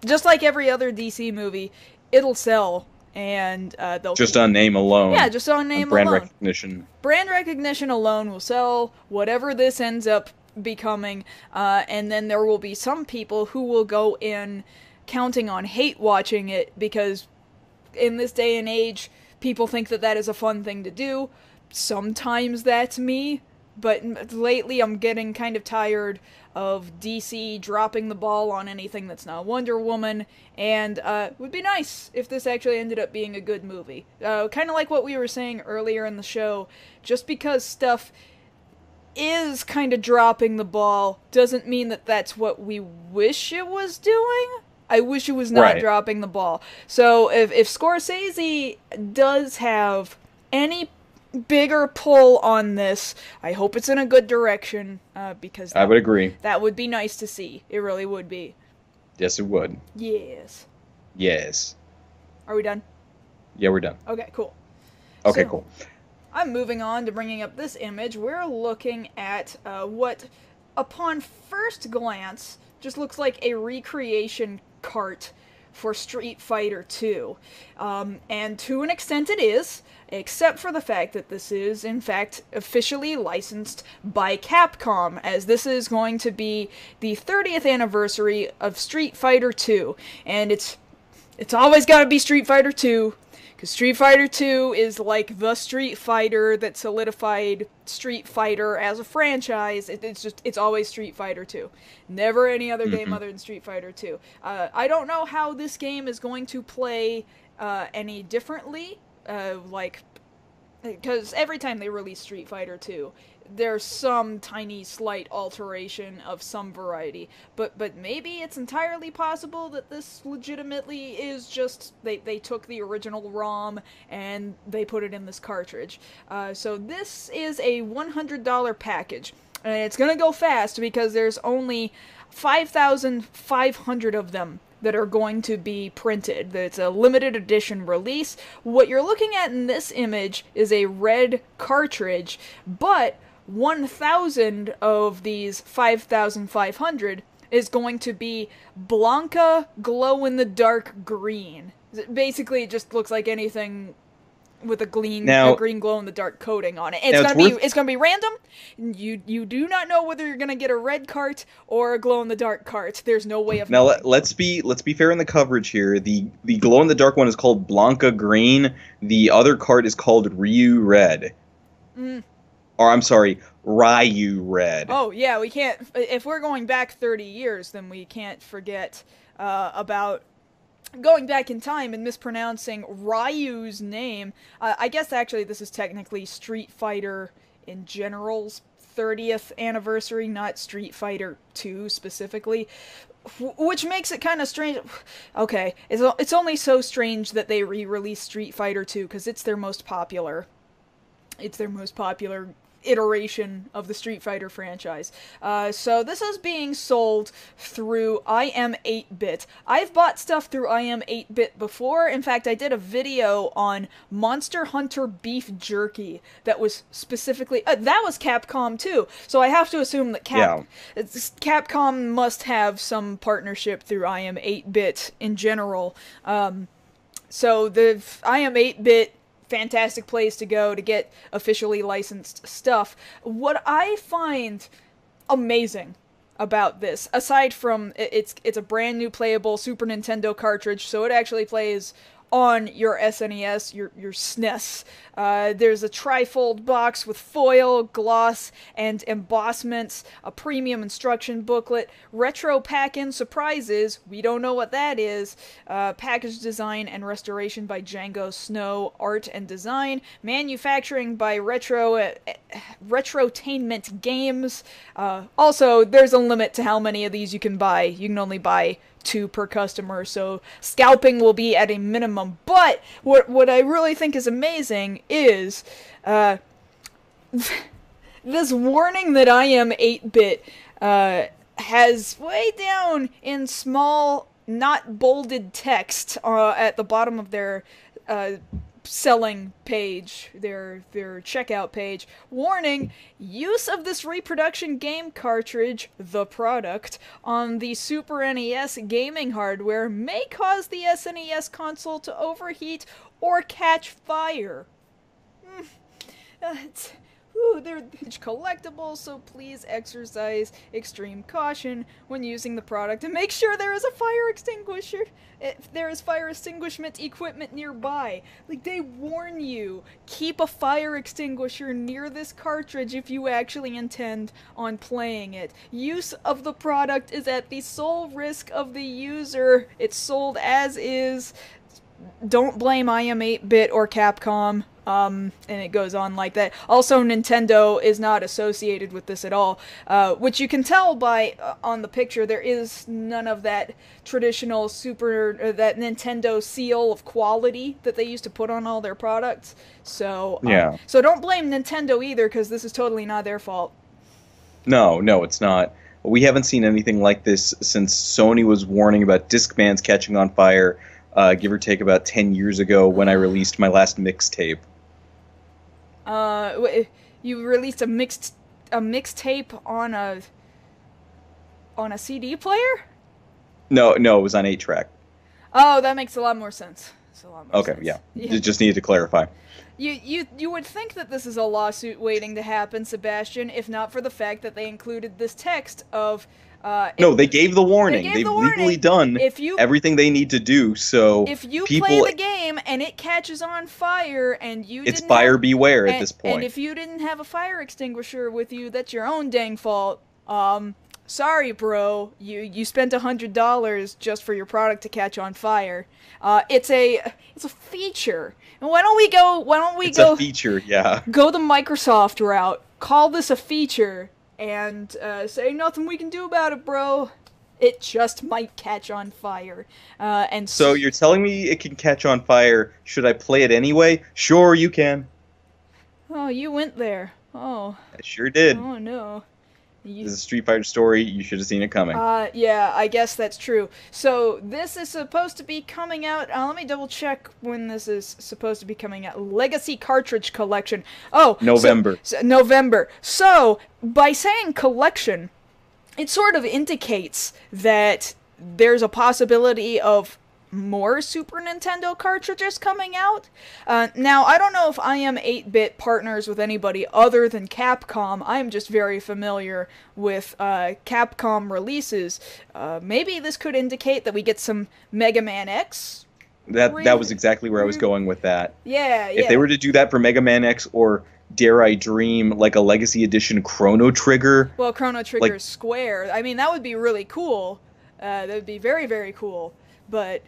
Just like every other DC movie, it'll sell. And they'll just on name alone. Yeah, just on name brand alone. Recognition. Brand recognition alone will sell whatever this ends up becoming, and then there will be some people who will go in counting on hate watching it, because in this day and age, people think that is a fun thing to do. Sometimes that's me, but lately I'm getting kind of tired of DC dropping the ball on anything that's not Wonder Woman, and it would be nice if this actually ended up being a good movie. Kind of like what we were saying earlier in the show, just because stuff is kind of dropping the ball doesn't mean that that's what we wish it was doing. I wish it was not dropping the ball. So if Scorsese does have any bigger pull on this. I hope it's in a good direction, because I would agree. that would be nice to see. It really would be. Yes, it would. Yes. Yes. Are we done? Yeah, we're done. Okay, cool. Okay, So, cool. I'm moving on to bringing up this image. We're looking at what, upon first glance, just looks like a recreation cart for Street Fighter 2. And to an extent it is, except for the fact that this is, in fact, officially licensed by Capcom, as this is going to be the 30th anniversary of Street Fighter 2. And it's always gotta be Street Fighter 2, because Street Fighter 2 is like the Street Fighter that solidified Street Fighter as a franchise. It's always Street Fighter 2. Never any other game other than Street Fighter 2. I don't know how this game is going to play any differently, because every time they release Street Fighter 2, there's some tiny slight alteration of some variety, but maybe it's entirely possible that this legitimately is just they took the original ROM and they put it in this cartridge. So this is a $100 package, and it's gonna go fast because there's only 5,500 of them that are going to be printed. It's a limited edition release. What you're looking at in this image is a red cartridge, but 1,000 of these 5,500 is going to be Blanca glow-in-the-dark green. Basically, it just looks like anything with a green glow-in-the-dark coating on it. It's gonna be random. You do not know whether you're gonna get a red cart or a glow-in-the-dark cart. There's no way of knowing. Let's be fair in the coverage here. The glow-in-the-dark one is called Blanca green. The other cart is called Ryu red. Or I'm sorry, Ryu red. Oh yeah, we can't. If we're going back 30 years, then we can't forget about going back in time and mispronouncing Ryu's name. I guess actually this is technically Street Fighter in general's 30th anniversary, not Street Fighter 2 specifically, which makes it kind of strange. Okay, it's only so strange that they re-released Street Fighter 2 because it's their most popular. It's their most popular iteration of the Street Fighter franchise. So this is being sold through IM8-bit. I've bought stuff through IM8-bit before. In fact, I did a video on Monster Hunter Beef Jerky that was specifically... that was Capcom too, so I have to assume that Capcom must have some partnership through IM8-bit in general. So the IM8-bit, fantastic place to go to get officially licensed stuff. What I find amazing about this, aside from it's a brand new playable Super Nintendo cartridge, so it actually plays on your SNES, your SNES. There's a trifold box with foil, gloss, and embossments, a premium instruction booklet, retro pack-in surprises, we don't know what that is, package design and restoration by Django Snow, art and design, manufacturing by Retrotainment Games. Also, there's a limit to how many of these you can buy. You can only buy 2 per customer, so scalping will be at a minimum. But what I really think is amazing is this warning that IM8-bit has way down in small, not bolded text at the bottom of their selling page, their checkout page. Warning, use of this reproduction game cartridge, the product, on the Super NES gaming hardware may cause the SNES console to overheat or catch fire. They're collectibles, so please exercise extreme caution when using the product and make sure there is a fire extinguisher. If there is fire extinguishment equipment nearby. Like, they warn you, keep a fire extinguisher near this cartridge if you actually intend on playing it. Use of the product is at the sole risk of the user. It's sold as is. Don't blame IM8-bit or Capcom. And it goes on like that. Also, Nintendo is not associated with this at all, which you can tell by on the picture. There is none of that traditional that Nintendo seal of quality that they used to put on all their products. Yeah. So don't blame Nintendo either, because this is totally not their fault. No, it's not. We haven't seen anything like this since Sony was warning about Discmans catching on fire, give or take about 10 years ago when I released my last mixtape. You released a mixtape on a CD player? No, it was on 8-track. Oh, that makes a lot more sense. Okay, yeah. Just needed to clarify. You would think that this is a lawsuit waiting to happen, Sebastian, if not for the fact that they included this text of... no, they gave the warning. They've legally done everything they need to do, so if you play the game and it catches on fire and you it's buyer beware at this point. And if you didn't have a fire extinguisher with you, that's your own dang fault. Sorry, bro. You spent $100 just for your product to catch on fire. It's a feature. And why don't we go? It's a feature, yeah. Go the Microsoft route. Call this a feature and say nothing we can do about it, bro. It just might catch on fire. And so you're telling me it can catch on fire? Should I play it anyway? Sure, you can. Oh, you went there. Oh. I sure did. Oh no. This is a Street Fighter story. You should have seen it coming. Yeah, I guess that's true. So this is supposed to be coming out. Let me double check when this is supposed to be coming out. Legacy Cartridge Collection. Oh, November. November. So by saying collection, it sort of indicates that there's a possibility of more Super Nintendo cartridges coming out. Now, I don't know if I am 8-bit partners with anybody other than Capcom. I'm just very familiar with Capcom releases. Maybe this could indicate that we get some Mega Man X. That was exactly where I was going with that. Yeah. If they were to do that for Mega Man X, or dare I dream, like a Legacy Edition Chrono Trigger. Well, Chrono Trigger is Square. I mean, that would be really cool. That would be very, very cool. But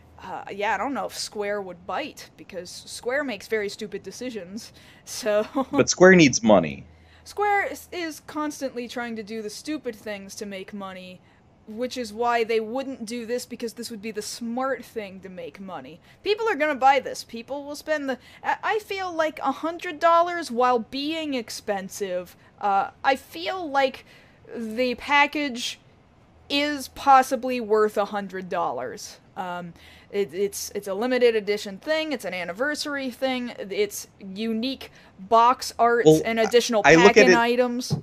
yeah, I don't know if Square would bite, because Square makes very stupid decisions, so... But Square needs money. Square is constantly trying to do the stupid things to make money, which is why they wouldn't do this, because this would be the smart thing to make money. People are gonna buy this. People will spend I feel like $100 while being expensive. I feel like the package is possibly worth $100. It's a limited edition thing. It's an anniversary thing. It's unique box arts and additional pack-in items.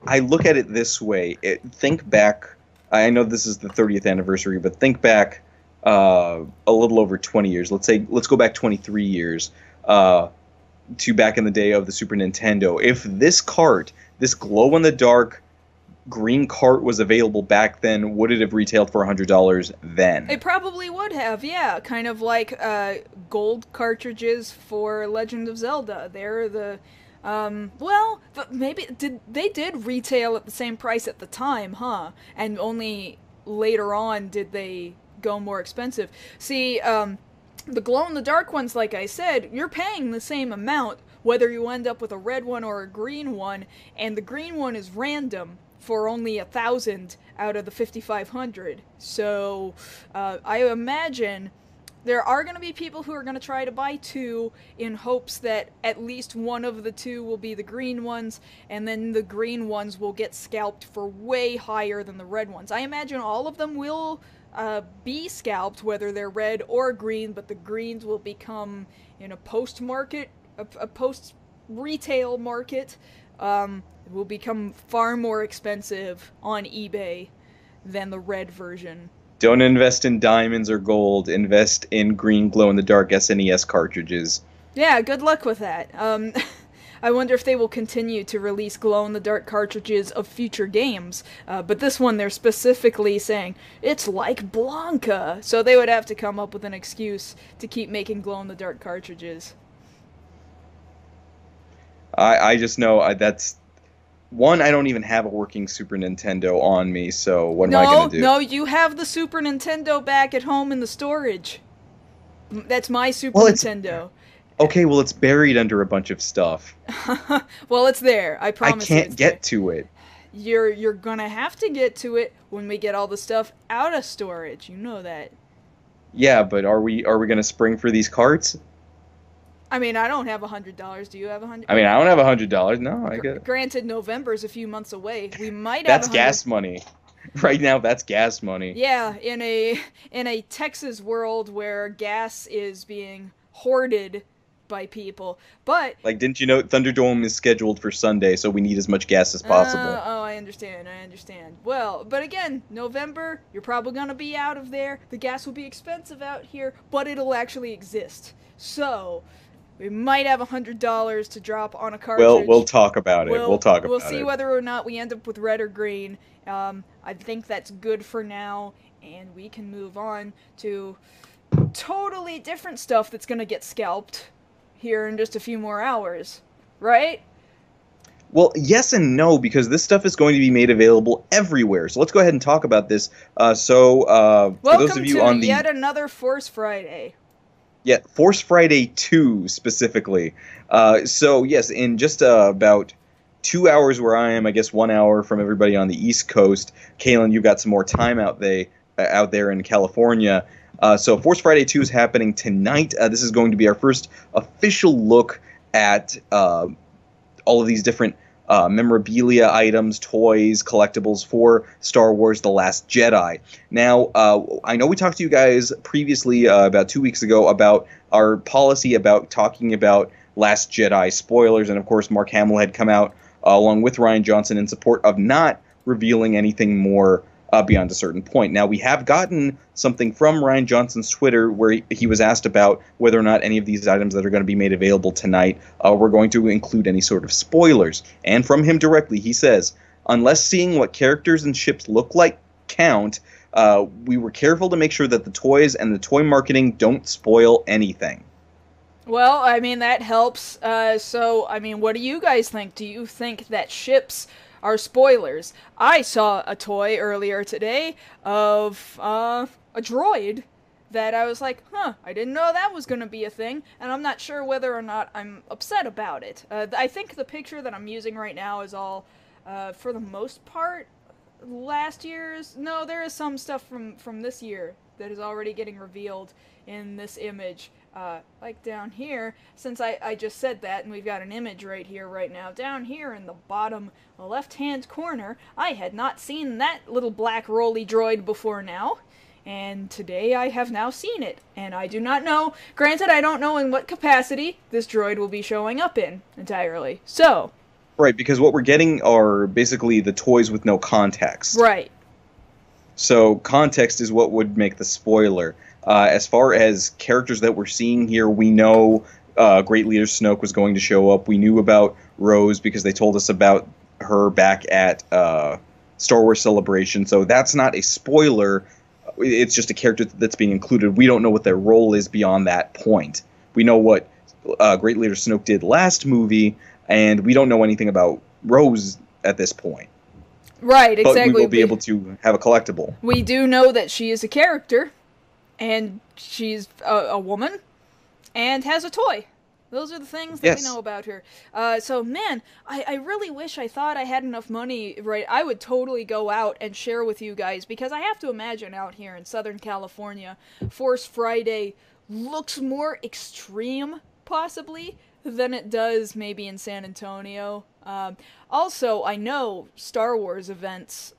I look at it this way. Think back. I know this is the 30th anniversary, but think back a little over 20 years. Let's go back 23 years to back in the day of the Super Nintendo. If this cart, this glow-in-the-dark green cart, was available back then, would it have retailed for $100 then? It probably would have, yeah. Kind of like gold cartridges for Legend of Zelda. They're the maybe they did retail at the same price at the time, huh? And only later on did they go more expensive. See, the glow-in-the-dark ones, like I said, you're paying the same amount whether you end up with a red one or a green one, and the green one is random for only 1,000 out of the 5,500. So I imagine there are going to be people who are going to try to buy two in hopes that at least one of the two will be the green ones, and then the green ones will get scalped for way higher than the red ones. I imagine all of them will be scalped, whether they're red or green, but the greens will become, in a post-market, a post-retail market, will become far more expensive on eBay than the red version. Don't invest in diamonds or gold. Invest in green glow-in-the-dark SNES cartridges. Yeah, good luck with that. I wonder if they will continue to release glow-in-the-dark cartridges of future games. But this one, they're specifically saying, it's like Blanca! So they would have to come up with an excuse to keep making glow-in-the-dark cartridges. I just know that's... One, I don't even have a working Super Nintendo on me, so what am I going to do? No, you have the Super Nintendo back at home in the storage. That's my Super Nintendo. Okay, well, it's buried under a bunch of stuff. Well, it's there. I I promise you can't it's there. get to it. You're gonna have to get to it when we get all the stuff out of storage. You know that. Yeah, but are we gonna spring for these carts? I mean, I don't have $100. Do you have 100? I mean, I don't have $100. No, I get Granted, November's a few months away. We might have that's 100. gas money. Right now, that's gas money. Yeah, in a Texas world where gas is being hoarded by people, but Like, didn't you know Thunderdome is scheduled for Sunday, so we need as much gas as possible. oh, I understand. I understand. Well, but again, November, you're probably gonna be out of there. The gas will be expensive out here, but it'll actually exist. So we might have $100 to drop on a cartridge. We'll talk about it. We'll talk We'll about see it. whether or not we end up with red or green. I think that's good for now, and we can move on to totally different stuff that's gonna get scalped here in just a few more hours, right? Well, yes and no, because this stuff is going to be made available everywhere. So let's go ahead and talk about this. For those of you Welcome on to the yet another Force Friday. yeah, Force Friday 2 specifically. So yes, in just about 2 hours where I am, I guess 1 hour from everybody on the East Coast. Kalen, you've got some more time out there in California. So Force Friday 2 is happening tonight. This is going to be our first official look at all of these different memorabilia items, toys, collectibles for Star Wars The Last Jedi. Now, I know we talked to you guys previously about 2 weeks ago about our policy about talking about Last Jedi spoilers, and of course Mark Hamill had come out along with Rian Johnson in support of not revealing anything more beyond a certain point. Now, we have gotten something from Rian Johnson's Twitter where he was asked about whether or not any of these items that are going to be made available tonight were going to include any sort of spoilers. And from him directly, he says, unless seeing what characters and ships look like count, we were careful to make sure that the toys and the toy marketing don't spoil anything. Well, I mean, that helps. So, I mean, what do you guys think? Do you think that ships are spoilers? I saw a toy earlier today of a droid that I was like, I didn't know that was going to be a thing, and I'm not sure whether or not I'm upset about it. I think the picture that I'm using right now is all, for the most part, last year's. No, there is some stuff from this year that is already getting revealed in this image. Like down here, since I just said that, and we've got an image right here right now, down here in the bottom left-hand corner, I had not seen that little black roly droid before now, and today I have now seen it, and I do not know, granted I don't know in what capacity this droid will be showing up in, entirely, so. Right, because what we're getting are basically the toys with no context. Right. So context is what would make the spoiler. As far as characters that we're seeing here, we know Great Leader Snoke was going to show up. We knew about Rose because they told us about her back at Star Wars Celebration. So that's not a spoiler. It's just a character that's being included. We don't know what their role is beyond that point. We know what Great Leader Snoke did last movie, and we don't know anything about Rose at this point. Right, exactly. But we will be able to have a collectible. We do know that she is a character, and she's a woman, and has a toy. Those are the things that we know about her. So, man, I really wish I thought I had enough money, right? I would totally go out and share with you guys, because I have to imagine out here in Southern California, Force Friday looks more extreme, possibly, than it does maybe in San Antonio. Also, I know Star Wars events,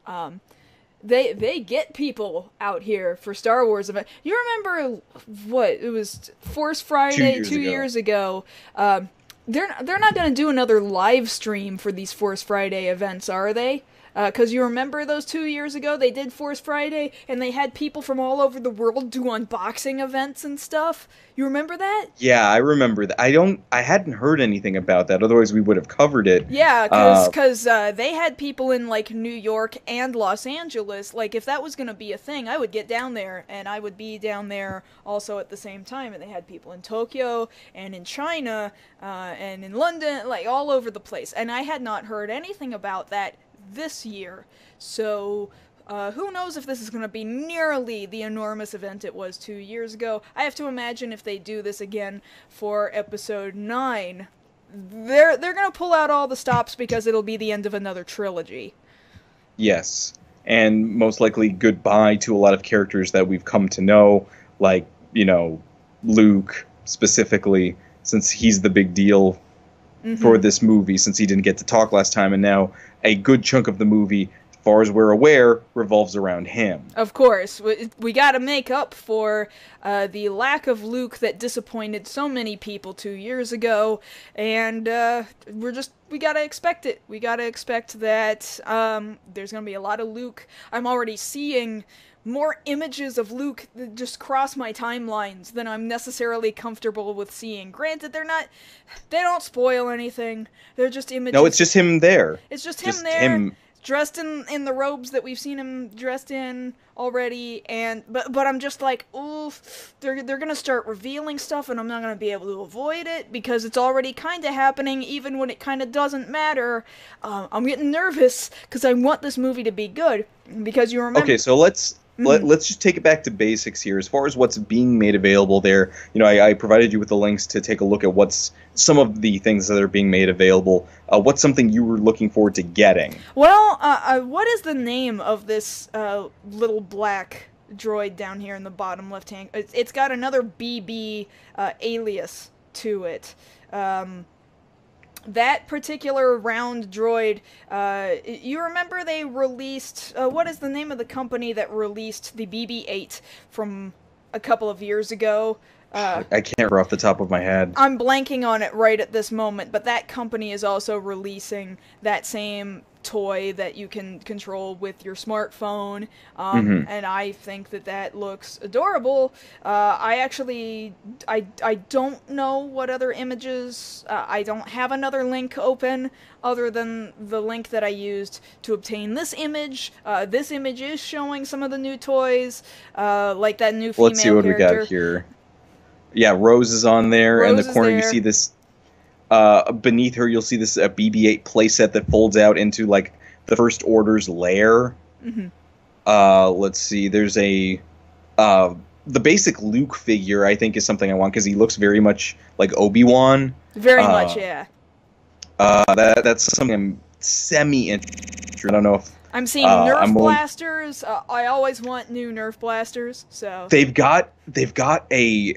they get people out here for Star Wars events. You remember what it was, Force Friday 2 years ago? They're not going to do another live stream for these Force Friday events, are they? Because you remember those 2 years ago, they did Force Friday, and they had people from all over the world do unboxing events and stuff. You remember that? Yeah, I remember that. I hadn't heard anything about that. Otherwise, we would have covered it. Yeah, because they had people in like New York and Los Angeles. Like, if that was going to be a thing, I would get down there, and I would be down there also at the same time. And they had people in Tokyo and in China and in London, like all over the place. And I had not heard anything about that this year. So Who knows if this is going to be nearly the enormous event it was 2 years ago. I have to imagine if they do this again for episode 9, they're going to pull out all the stops because it'll be the end of another trilogy. Yes. And most likely goodbye to a lot of characters that we've come to know, like, Luke specifically, since he's the big deal for this movie, since he didn't get to talk last time, and now a good chunk of the movie, as far as we're aware, revolves around him. Of course, we gotta make up for the lack of Luke that disappointed so many people 2 years ago, and we gotta expect it. We gotta expect that there's gonna be a lot of Luke. I'm already seeing more images of Luke that just cross my timelines than I'm necessarily comfortable with seeing. Granted, they don't spoil anything. They're just images. No, it's just him there. It's just him there. Dressed in the robes that we've seen him dressed in already, but I'm just like, oof, they're gonna start revealing stuff, and I'm not gonna be able to avoid it because it's already kind of happening, even when it kind of doesn't matter. I'm getting nervous because I want this movie to be good, because you remember. Okay, so let's just take it back to basics here. As far as what's being made available there, I provided you with the links to take a look at what's some of the things that are being made available. What's something you were looking forward to getting? Well, what is the name of this little black droid down here in the bottom left hand? It's got another BB alias to it. That particular round droid, you remember they released, what is the name of the company that released the BB-8 from a couple of years ago? I can't remember off the top of my head. I'm blanking on it right at this moment, but that company is also releasing that same toy that you can control with your smartphone, and I think that looks adorable. I don't know what other images, I don't have another link open other than the link that I used to obtain this image. This image is showing some of the new toys, like that new female Let's see what character. we got here. Yeah, Rose is on there. Rose in the corner, is you see this. Beneath her, you'll see this BB-8 playset that folds out into like the First Order's lair. Let's see. There's the basic Luke figure. I think is something I want because he looks very much like Obi-Wan. Very much, yeah. That's something I'm semi-interested. I don't know if. I'm seeing Nerf blasters. I always want new Nerf blasters. So they've got a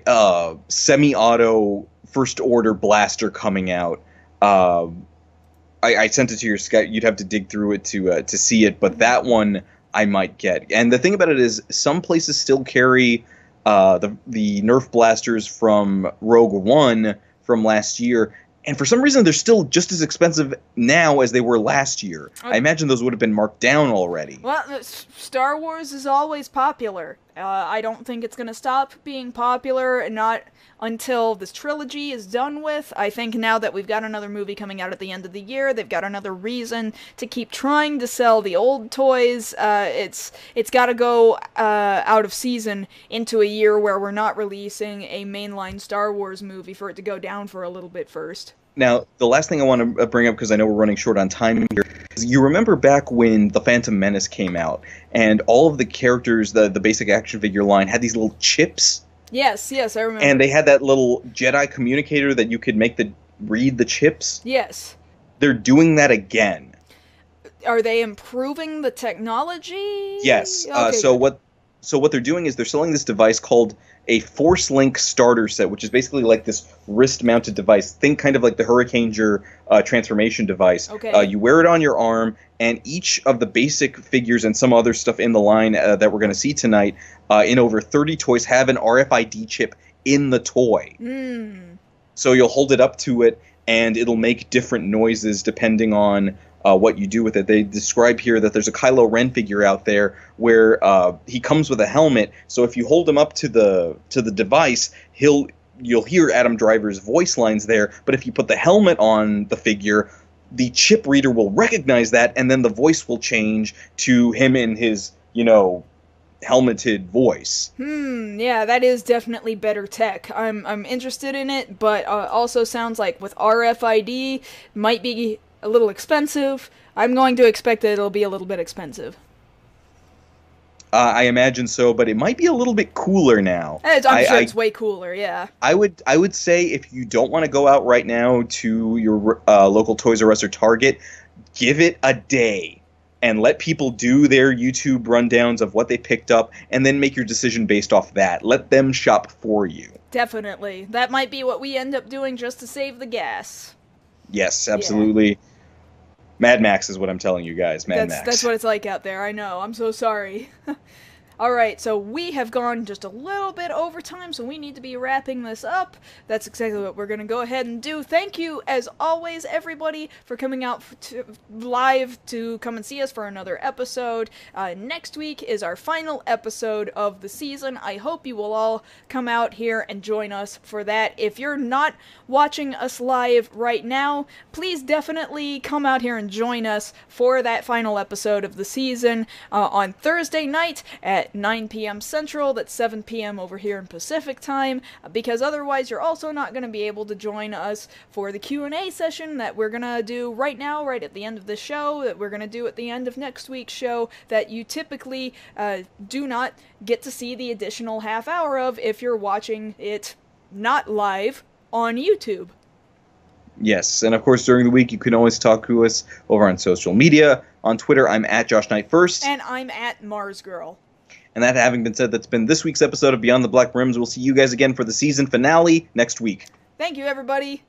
semi-auto First Order blaster coming out. I sent it to your Skype. You'd have to dig through it to see it, but that one I might get. And the thing about it is, some places still carry the Nerf blasters from Rogue One from last year. And for some reason, they're still just as expensive now as they were last year. I imagine those would have been marked down already. Well, Star Wars is always popular. I don't think it's going to stop being popular, and not until this trilogy is done with. I think now that we've got another movie coming out at the end of the year, they've got another reason to keep trying to sell the old toys. It's got to go out of season into a year where we're not releasing a mainline Star Wars movie for it to go down for a little bit first. Now, the last thing I want to bring up, because I know we're running short on time here, is you remember back when The Phantom Menace came out, and all of the characters, the basic action figure line, had these little chips? Yes, I remember. And they had that little Jedi communicator that you could make read the chips? Yes. They're doing that again. Are they improving the technology? Yes. Okay, So what they're doing is they're selling this device called a Force Link starter set, which is basically like this wrist-mounted device. Think kind of like the Hurricaneger transformation device. Okay. You wear it on your arm, and each of the basic figures and some other stuff in the line that we're going to see tonight, in over 30 toys, have an RFID chip in the toy. So you'll hold it up to it, and it'll make different noises depending on what you do with it. They describe here that there's a Kylo Ren figure out there where he comes with a helmet, so if you hold him up to the device, you'll hear Adam Driver's voice lines there, but if you put the helmet on the figure, the chip reader will recognize that, and then the voice will change to him in his, helmeted voice. Yeah, that is definitely better tech. I'm interested in it, but also sounds like with RFID, might be a little expensive. I'm going to expect that it'll be a little bit expensive. I imagine so, but it might be a little bit cooler now. I'm sure it's way cooler, yeah. I would say if you don't want to go out right now to your local Toys R Us or Target, give it a day and let people do their YouTube rundowns of what they picked up, and then make your decision based off that. Let them shop for you. Definitely. That might be what we end up doing just to save the gas. Yes, absolutely. Yeah. Mad Max is what I'm telling you guys. Mad Max. That's what it's like out there. I know. I'm so sorry. Alright, so we have gone just a little bit over time, so we need to be wrapping this up. That's exactly what we're going to go ahead and do. Thank you, as always, everybody, for coming out live to come and see us for another episode. Next week is our final episode of the season. I hope you will all come out here and join us for that. If you're not watching us live right now, please definitely come out here and join us for that final episode of the season on Thursday night at 9 p.m. Central, that's 7 p.m. over here in Pacific time, because otherwise you're also not going to be able to join us for the Q&A session that we're going to do right now, right at the end of the show, that we're going to do at the end of next week's show, that you typically do not get to see the additional half hour of if you're watching it not live on YouTube. Yes, and of course during the week you can always talk to us over on social media. On Twitter, I'm at Josh Knight First. And I'm at Mars Girl. And that having been said, that's been this week's episode of Beyond the Black Rims. We'll see you guys again for the season finale next week. Thank you, everybody.